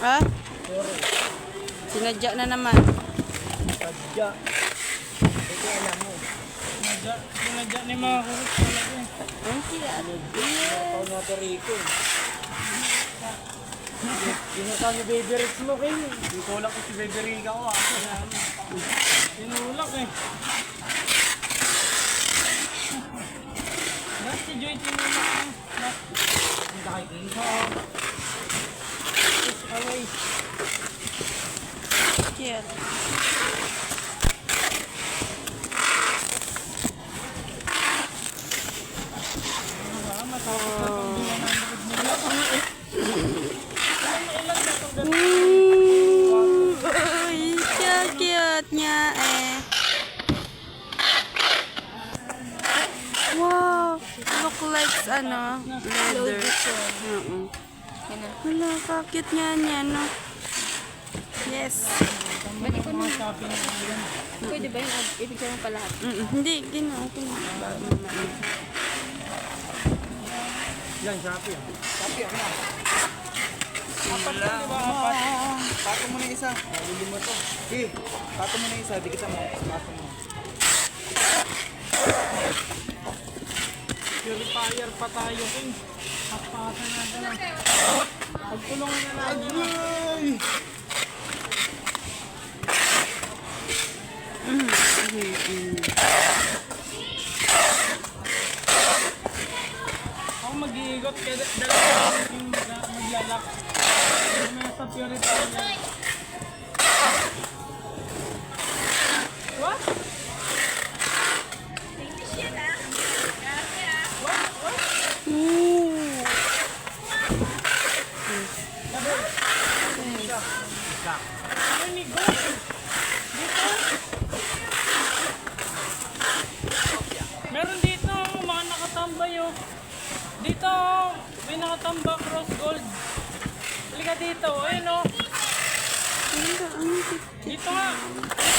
Ha? Sorry. Sinadya na naman. Sadya. Ito alam mo. Sinadya ni mga kurot talaga. Ang siyado. Pao na ito rito. Pinaka ni Baby Rex mo kayo. Hindi ko lang kung si Baby Rica ko. Tinulak eh. Ba't si Joy tinulak eh? Ang kakikin ko. Push away. Cute. Oh. Uy, cute niya eh. Wow, look like ano, leather. Wala, kakit nga niya, no? Yes. Balik ko na shopping. Pwede ba yun? Ibig sabihin pa lahat. Hindi, ginawa ko na. Yan, Shopee. Shopee, ako na. Apat na, di ba? Apat. Pato mo na isa. Lulima to. Okay. Pato mo na isa. Dikit mo. Pato mo. Purifier pa tayo, King. Kapatan natin na. Pagkulungan na natin. Ay! Ako mag-iigot kaya dalawa yung maglalak. May sa purifier. What? Ano ni Go? Dito? Meron dito mga nakatambay oh. Dito may nakatambak rose gold. Halika dito, ayun oh. Dito nga. Dito.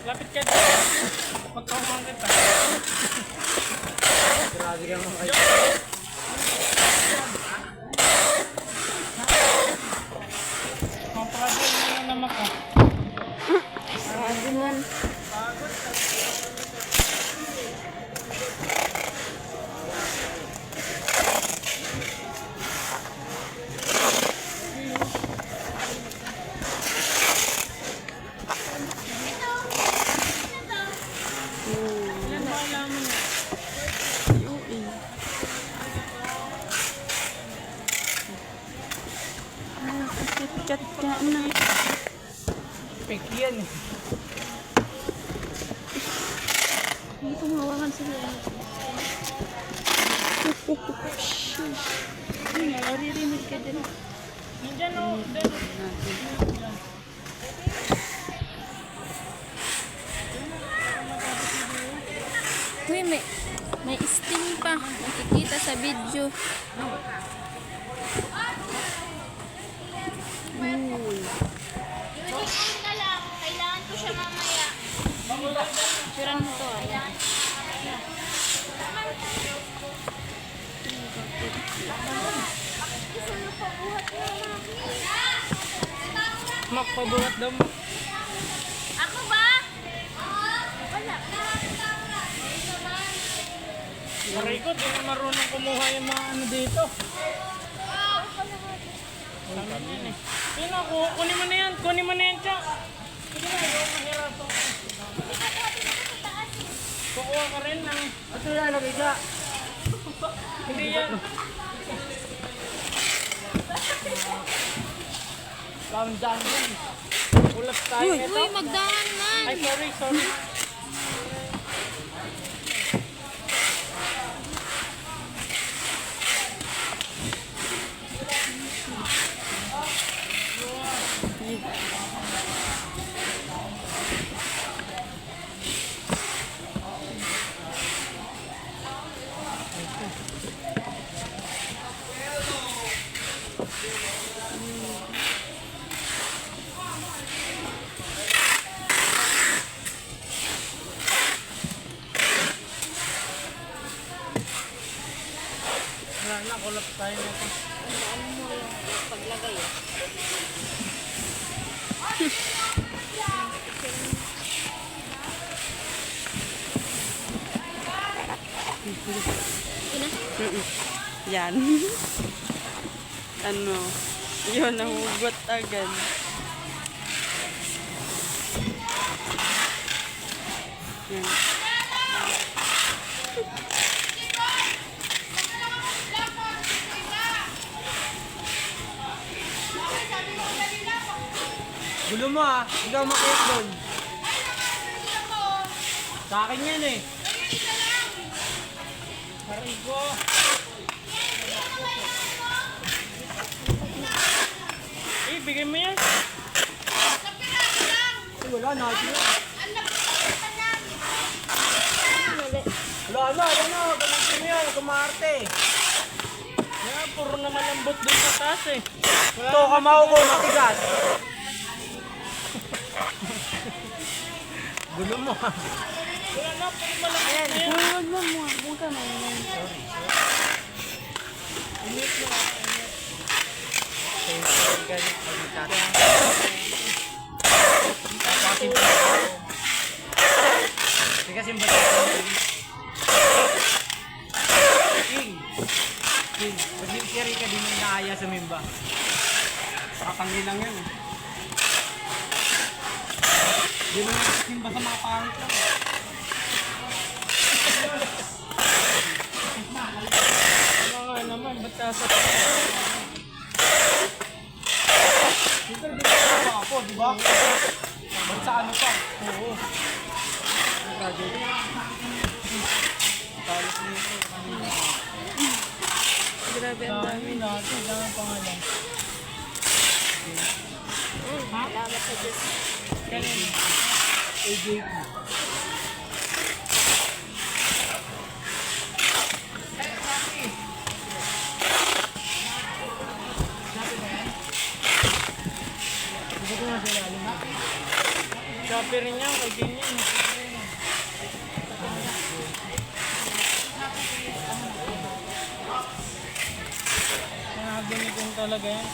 Lapit ka dito. Magkakawang kita. Grabe ka mga kayo. Mampagod na naman ka. Sabi man. Yan ba alam mo? Kat ka na. Fake yan eh. Hindi ko mawakan sila. Hindi nga, naririnig ka din. Nandiyan oh. Dito. Uy, may sting pa. Nakikita sa video. Na lang, kailangan ko siya mamaya. Piran mo to. Magpabuhat daw mo. Ako ba? Wala. Aray ko, di na marunong kumuha yung mga ano dito. Tama yan eh. Sino, kunin mo na yan. Kunin mo na yan, Chak. Sige na, ikaw mahirap to. Kukuha ka rin ng... Ito yan, Rica. Hindi yan. Calm down yan. Ulas tayo ito. Uy, magdaan man. Ay, sorry. Ina. Yan. Ano? Yun, nahugot agad. Yan. Gulo mo ah. Ikaw makiyat doon. Sa akin yan eh. Aray ko. Bigay mo yan. Wala na. Wala na. Gamitin mo yan. Kumarte. Yan, puro na malambot doon sa taas eh. Ito, kamao ko, matigas. Gulo mo ha. Wala na, puro malambot na yan. Huwag mo. Huwag ka na yun. Init mo. Kasi ba King, pag-carry ka din ng naaya sa mimba. Kapangin lang yan. Di mo yung simba sa mga pangit lang. Ano nga naman, ba't kasa? Dito pa ako, di ba? Ba't sa ano pa? Oo. Talos nito. Grabe ang dami. Natin, dami pangalan. Salamat sa Diyos. Kanina. AJP. Shopee rin yan, kay King yan. Nakagani King talaga yan.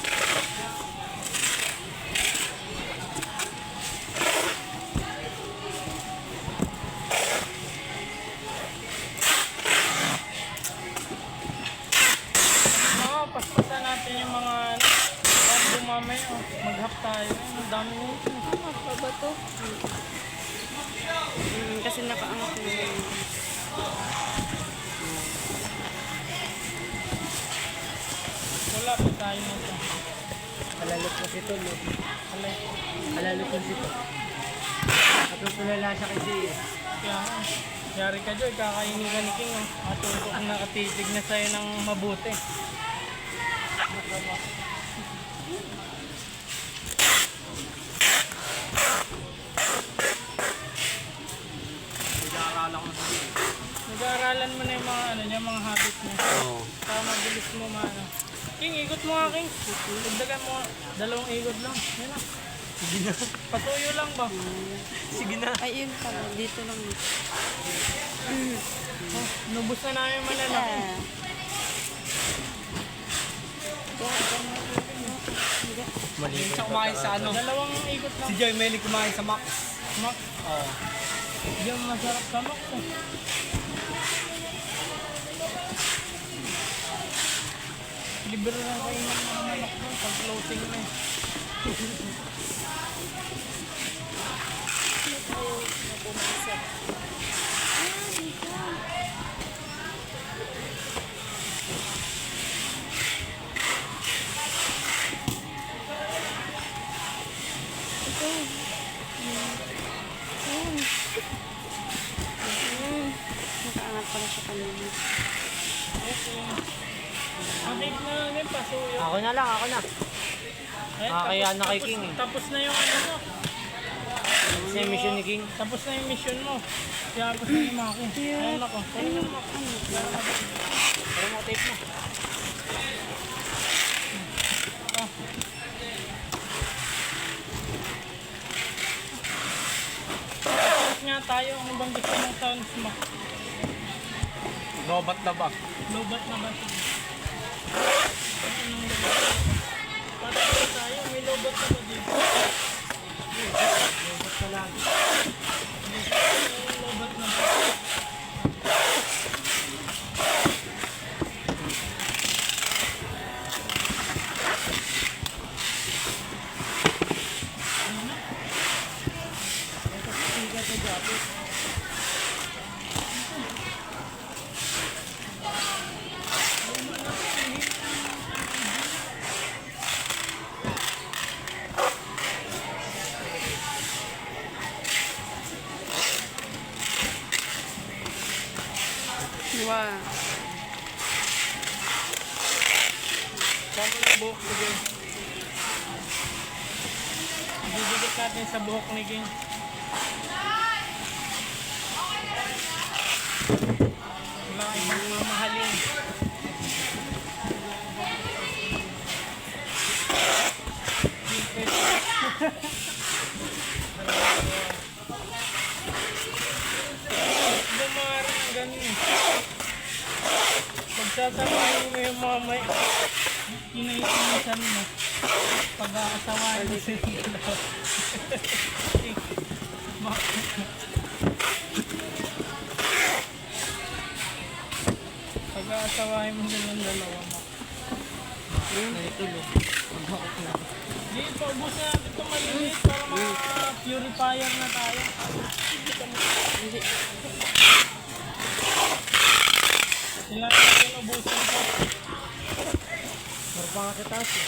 Paspasan natin yung mga bago mamaya. Mag-hap tayo. Ang dami nito. Ano ba to? Kasi nakaangat mo yun. Wala pa tayo nito. Alalot mo si Tol. Alay. Alalot mo si Tol. Natutulala siya kasi Kaya nga. Yari ka dyan. Kakainin ka ni King. At kung nakatitig na sa'yo ng mabuti. Nag-aaralan mo na yung mga ano niya, mga habit niya. Oo. Para mabilis mo maano. King, ikot mo nga King. Dagdagan mo nga. 2 ikot lang. Yan na. Sige na. Patuyo lang ba? Sige na. Ay, yun pala. Dito lang. Oh, nubos na namin malalaki. Mali siya kumain sa ano. 2 ikot lang. Si Joy Melly kumain sa Max. Max. Oo. Diyan masarap sa Max eh. Libre lang kayo ng mga manok mo pag floating na eh. Nakaangat pala siya kanina. Okay. Ang cake na lang din, pasuyo. Ako na lang, ako na. Ayun, Nakakaya na kay King eh. Tapos na yung ano mo. Kasi yung mission ni King. Tapos na yung mission mo. Kaya tapos na yung maki. Ayun ako. Pero mo tape mo. Tapos nga tayo. Ano bang gusto mong sounds mo? Lobat na ba? Lobat na ba siya? Patay tayo. May lobat na ba dito? Lobat na lang. May lobat na ba? Dua. Sama ng buhok ni King. Didikit natin sa buhok ni King. Wala ibang mamahalin. Dumari ng ganun. Magsasamahin mo yung mamay. Kinaiinisan mo. Pag-aasawain mo sila. Pag-aasawain mo silang dalawa mo. Naituloy. Di, paubos na natin ito maliit para mga-purifier na tayo. Sila natin ubusin ko. Marpangakitaas eh.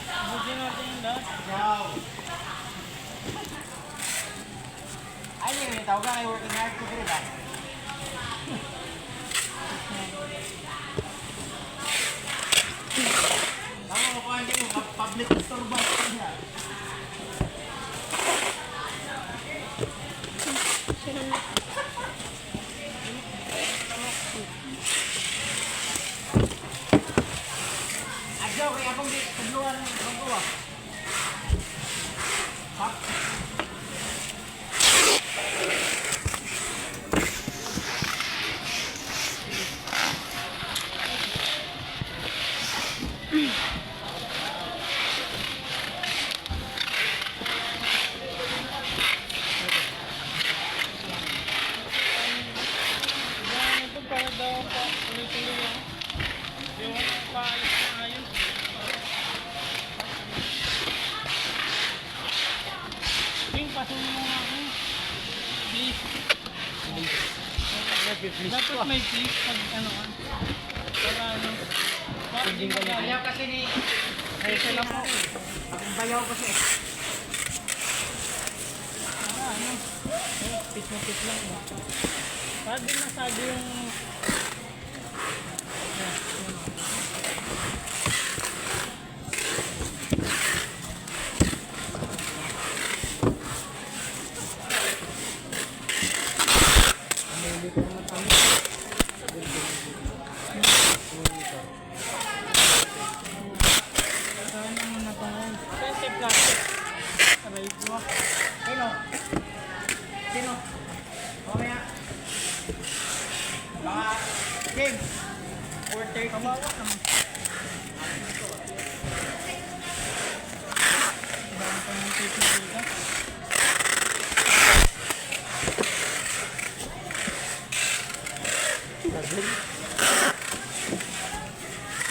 Ubusin natin yung lahat. Wow! Ay, hindi. Tawag ka kayo working hard ko sila. Tama mo po ang public disturbance niya. Adyo, kaya akong tagluan ng pagkuha. Ha? Ito para daw pa ulit-ulit lang. Yung paalis na ayun. King, pasun mo nga ako. Please. Dapat may please pag ano ka. Para ano. Hindi ka na. Ayaw kasi ni... Kaya sila po. Ang bayaw kasi. Para ano. Pit na pit lang. Para din masabi yung... Saan naman na ito ngayon? Kasi plastic. Aray ko. Sino? Sino? Mamaya. Baka... James! 4:30. Kawawa naman. Dami pa ng tape na dito.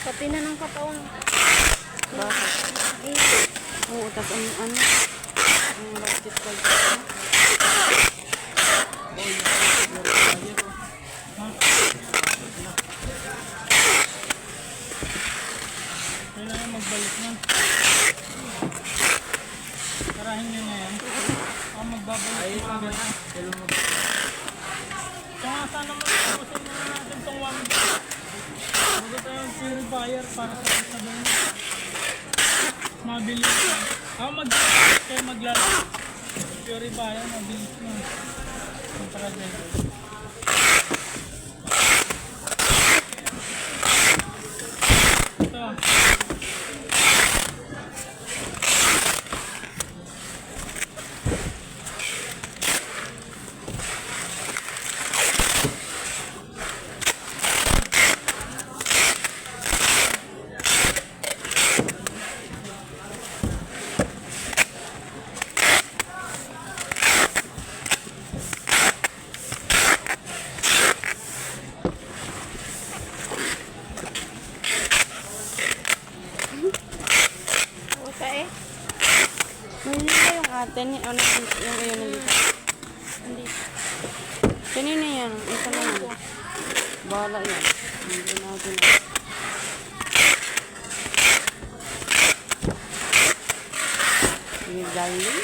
Pati na ng katawan. Bakit? Eh, Oo, tapos ang basketball. Kailangan magbalik na. Tarahin nyo na yan. Magbabalik na ganyan. Kaya sana mag-usin na natin itong 1 day. Bago tayong purifier para sa sabi mo. Mabilis na. Mag-usin kayo maglalak. Purifier, mabilis na. Yung para dyan. Ito. Wala eh. Hindi na yung ate ni ano yung iyon nandito. Andito. Kanina yan, isa na yan. Bahala yan. Hindi natin. Sige, darling.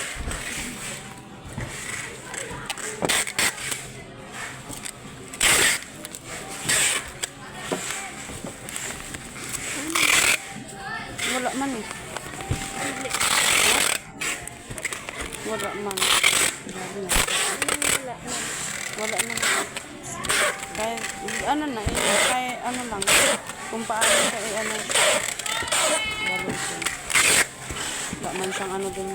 Wala man. Grabe na. Wala na. Wala na. Kaya, ano na, kaya ano lang. Kung paano kaya ano. Balusin. Wala man siyang ano dun.